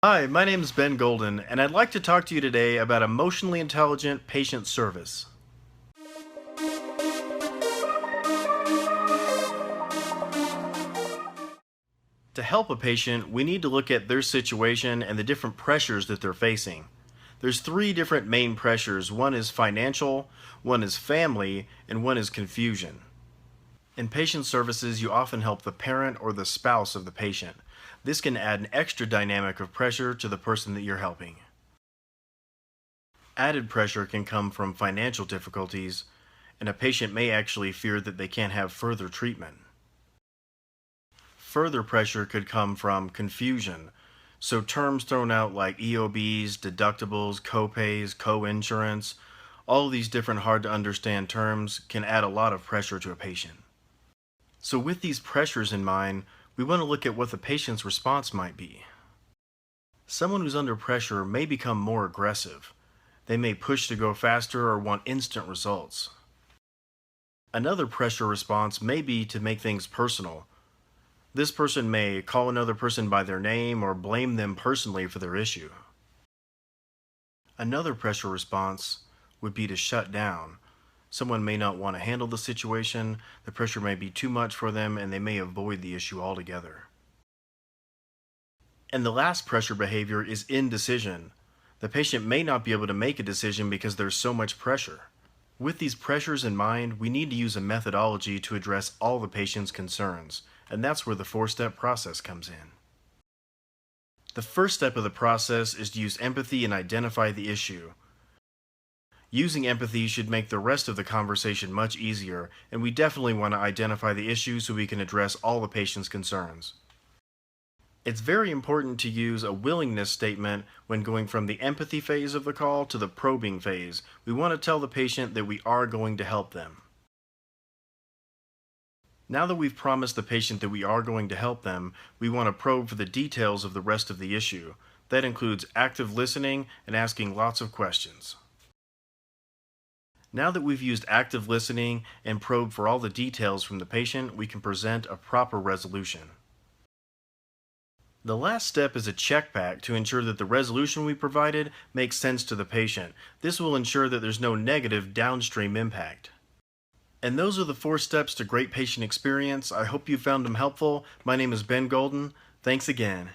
Hi, my name is Ben Golden, and I'd like to talk to you today about emotionally intelligent patient service. To help a patient, we need to look at their situation and the different pressures that they're facing. There's three different main pressures. One is financial, one is family, and one is confusion. In patient services, you often help the parent or the spouse of the patient. This can add an extra dynamic of pressure to the person that you're helping. Added pressure can come from financial difficulties, and a patient may actually fear that they can't have further treatment. Further pressure could come from confusion, so terms thrown out like EOBs, deductibles, copays, co-insurance, all of these different hard to understand terms can add a lot of pressure to a patient. So with these pressures in mind, we want to look at what the patient's response might be. Someone who's under pressure may become more aggressive. They may push to go faster or want instant results. Another pressure response may be to make things personal. This person may call another person by their name or blame them personally for their issue. Another pressure response would be to shut down. Someone may not want to handle the situation, the pressure may be too much for them, and they may avoid the issue altogether. And the last pressure behavior is indecision. The patient may not be able to make a decision because there's so much pressure. With these pressures in mind, we need to use a methodology to address all the patient's concerns, and that's where the four-step process comes in. The first step of the process is to use empathy and identify the issue. Using empathy should make the rest of the conversation much easier, and we definitely want to identify the issue so we can address all the patient's concerns. It's very important to use a willingness statement when going from the empathy phase of the call to the probing phase. We want to tell the patient that we are going to help them. Now that we've promised the patient that we are going to help them, we want to probe for the details of the rest of the issue. That includes active listening and asking lots of questions. Now that we've used active listening and probed for all the details from the patient, we can present a proper resolution. The last step is a check back to ensure that the resolution we provided makes sense to the patient. This will ensure that there's no negative downstream impact. And those are the four steps to great patient experience. I hope you found them helpful. My name is Ben Golden. Thanks again.